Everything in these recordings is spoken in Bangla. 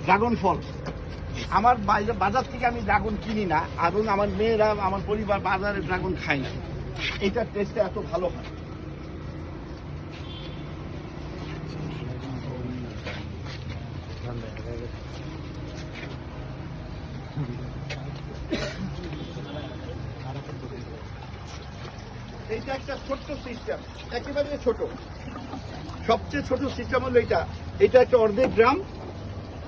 ড্রাগন ফল। আমার বাজার থেকে আমি ড্রাগন কিনি না, এবং আমার মেয়েরা, আমার পরিবার বাজারে ড্রাগন খায় না। এইটার টেস্টটা এত ভালো হয়। এইটা একটা ছোট্ট সিস্টেম, একেবারে ছোট, সবচেয়ে ছোট সিস্টেম হলো এটা। এটা একটা অর্ধেক গ্রাম,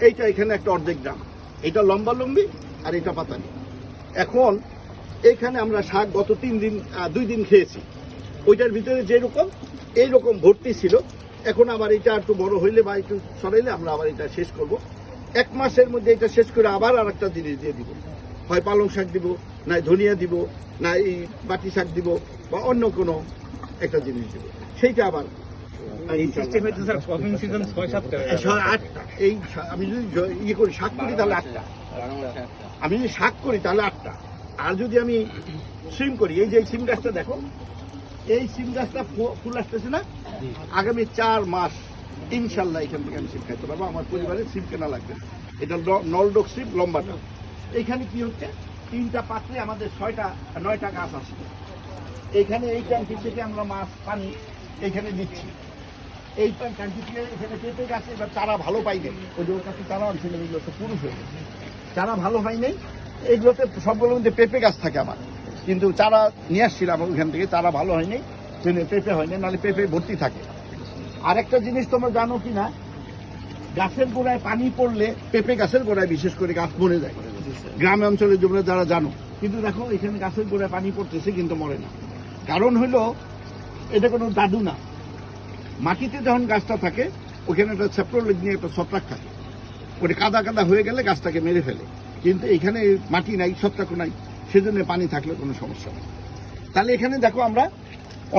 এইটা এখানে একটা অর্ধেক গ্রাম, এটা লম্বা লম্বি আর এটা পাতানি। এখন এখানে আমরা শাক গত 2 দিন খেয়েছি, ওইটার ভিতরে যেরকম এইরকম ভর্তি ছিল। এখন আবার এটা একটু বড় হইলে বা একটু সরাইলে আমরা আবার এটা শেষ করব। 1 মাসের মধ্যে এটা শেষ করে আবার আর একটা জিনিস দিয়ে দিব, হয় পালং শাক দিব, না ধনিয়া দিব, না এই বাটি শাক দিব, বা অন্য কোনো একটা জিনিস দিব। সেইটা আবার এই সিস্টেমে তো স্যার প্রথম সিজন 6-7টা, এই আমি যদি ইয়ে করি শাক করি তাহলে 8টা, আমি যদি শাক করি তাহলে 8টা, আর যদি আমি সিম করি, এই যে সিম গাছটা দেখো, এই সিম গাছটা ফুল আসতেছে না, আগামী 4 মাস ইনশাল্লাহ এখান থেকে আমি সিম খাইতে পারবো, আমার পরিবারের সিম কেনা লাগবে। এটা নলডক সিম, লম্বাটা। এখানে কি হচ্ছে, 3টা পাত্রে আমাদের 9টা গাছ আছে। এখানে এই ট্যাঙ্কি থেকে আমরা মাছ পানি এখানে দিচ্ছি। এই ট্যাঙ্কি থেকে এখানে পেঁপে গাছে এবার চারা ভালো পাইনি, ওই যে ওর কাছে চারা আনছিল, এগুলো তো পুরুষ হয়ে গেছে, চারা ভালো হয় নাই। এইগুলোতে সবগুলোর মধ্যে পেঁপে গাছ থাকে আমার, কিন্তু চারা নিয়ে আসছিলাম ওইখান থেকে, চারা ভালো হয়নি, পেঁপে হয়নি, নাহলে পেঁপে ভর্তি থাকে। আরেকটা জিনিস তোমরা জানো কি না, গাছের গোড়ায় পানি পড়লে, পেঁপে গাছের গোড়ায় বিশেষ করে গাছ মরে যায়, গ্রামে অঞ্চলে তোমরা যারা জানো। কিন্তু দেখো এখানে গাছের গোড়ায় পানি পড়তেছে কিন্তু মরে না, কারণ হলো এটা কোনো জাদু না। মাটিতে যখন গাছটা থাকে ওখানে একটা সেপ্রোলিক নিয়ে একটা ছত্রাক থাকে, ওটা কাদা কাদা হয়ে গেলে গাছটাকে মেরে ফেলে, কিন্তু এখানে মাটি নাই, ছত্রাক নাই, সেজন্য পানি থাকলে কোনো সমস্যা নেই। তাহলে এখানে দেখো আমরা,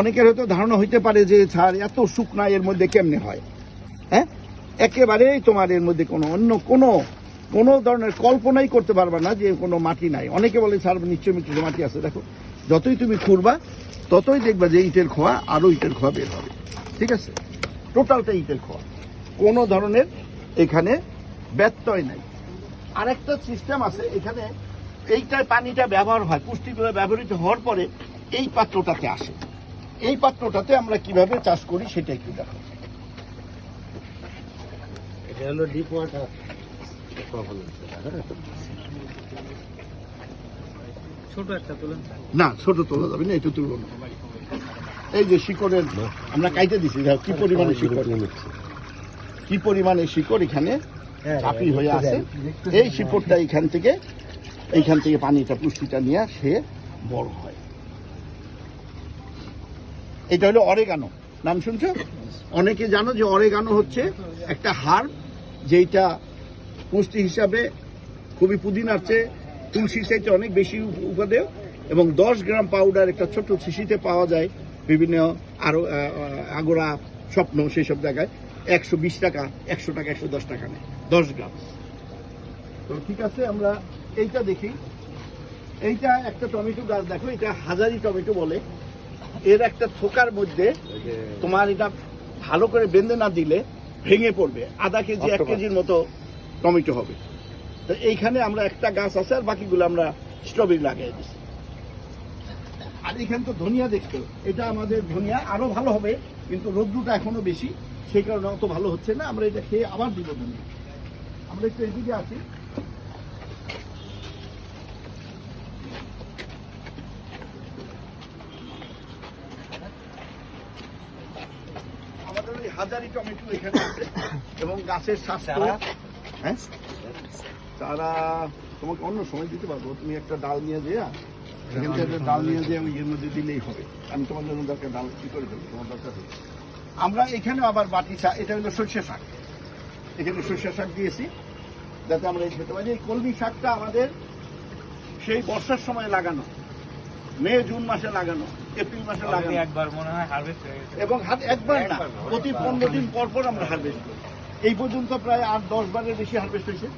অনেকের হয়তো ধারণা হইতে পারে যে ছাড় এত শুকনা এর মধ্যে কেমনে হয়, হ্যাঁ, একেবারেই তোমার এর মধ্যে কোনো অন্য কোনো ধরনের কল্পনাই করতে পারবা না যে কোনো মাটি নাই। অনেকে বলে ছাড় নিশ্চয় কিছু মাটি আছে, দেখো যতই তুমি খুঁড়বা ততই দেখবা যে ইটের খোয়া, আরো ইটের খোয়া বের হবে, ঠিক আছে, টোটালটা ইটের খোয়া, কোনো ধরনের এখানে ব্যত্যয় নাই। আরেকটা সিস্টেম আছে এখানে, এইটার পানিটা ব্যবহার হয়, পুষ্টিগুলো ব্যবহৃত হওয়ার পরে এই পাত্রটাতে আসে। এই পাত্রটাতে আমরা কিভাবে চাষ করি সেটা একটু দেখো। এটা হলো ডিপ ওয়াটার। ছোট একটা তোলেন না, ছোট তোলা যাবে না, এটা তুলব না। এই যে শিকড়ের আমরা কাইটে দিছি, কি পরিমাণে শিকড়, কি পরিমাণে শিকড় এখানে চাপি হয়ে আছে। এই শিকড়টা এইখান থেকে পানিটা, পুষ্টিটা নিয়ে সে বড় হয়। এটা হলো অরেগানো, নাম শুনছো? অনেকে জানো যে অরেগানো হচ্ছে একটা হার্ব, যেটা পুষ্টি হিসাবে খুবই পুদিনার চেয়ে, তুলসীর চাইতে অনেক বেশি উপাদেয়, এবং 10 গ্রাম পাউডার একটা ছোট শিশিতে পাওয়া যায় বিভিন্ন আরো আগোড়া, স্বপ্ন, সেই সব জায়গায় 120 টাকা, 100 টাকা, 110 টাকা নেয় 10 গ্রাম। তো ঠিক আছে, আমরা এইটা দেখি। এইটা একটা টমেটো গাছ, দেখো এটা হাজারি টমেটো বলে। এর একটা থোকার মধ্যে তোমার এটা ভালো করে বেঁধে না দিলে ভেঙে পড়বে, আধা কেজি 1 কেজির মতো টমেটো হবে। তো এইখানে আমরা একটা গাছ আছে, আর বাকিগুলো আমরা স্ট্রবেরি লাগাই দিচ্ছি। আর এখানে তো ধনিয়া দেখছো, এটা আমাদের ধনিয়া আরো ভালো হবে, কিন্তু রোদ্রুটা এখনো বেশি, সেই কারণে অত ভালো হচ্ছে না। আমরা এটা খেয়ে আবার দিব ধনিয়া। আমরা একটু এদিকে আসি। আমাদের ওই হাজারি টমেটো এখানে আছে, এবং গাছের স্বাস্থ্য, হ্যাঁ, তারা তোমাকে অন্য সময় দিতে পারবো। তুমি একটা ডাল নিয়ে যেয়ে, এখান থেকে ডাল নিয়ে যেয়ে আমি এর মধ্যে দিলেই হবে। আমি তোমার জন্য দরকার ডাল কি করে দেবো, তোমার দরকার হবে। আমরা এখানেও আবার বাটি শাক, এটা হলো সর্ষে শাক, এখানে সর্ষে শাক দিয়েছি যাতে আমরা এই খেতে পারি। এই কলমি শাকটা আমাদের সেই বর্ষার সময় লাগানো, মে জুন মাসে লাগানো, এপ্রিল মাসে লাগানো, একবার মনে হয় হারভেস্ট হয়ে গেছে, এবং একবার না, প্রতি 15 দিন পর পর আমরা হারভেস্ট করি। এই পর্যন্ত প্রায় 8-10 বারের বেশি হারভেস্ট হয়েছে।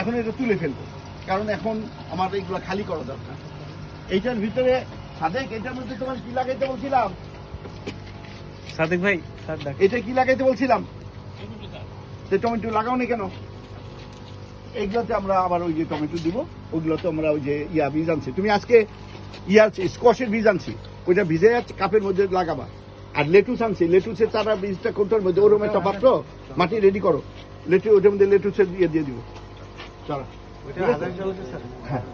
এখন এটা তুলে ফেলবো, কারণ এখন আমার এইগুলো খালি করা দরকার। এইটার ভিতরে সাদেক, এটার মধ্যে তোমার কি লাগাইতে বলছিলাম সাদেক ভাই, এটা কি লাগাইতে বলছিলাম? তো টমেটো লাগাও নি কেন? এইগুলোতে আমরা আবার ওই যে টমেটো দিব, ওগুলোতে আমরা ওই যে বীজ আনছি। তুমি আজকে স্কোয়াশের বীজ আনছি, ওইটা ভিজে কাপের মধ্যে লাগাবা। আর লেটুস আনছি, লেটুসের চারা বীজটা কোনটার মধ্যে, ওরকম একটা পাত্র মাটি রেডি করো, ওইটার মধ্যে লেটুসের দিয়ে দিব চারা। হ্যাঁ।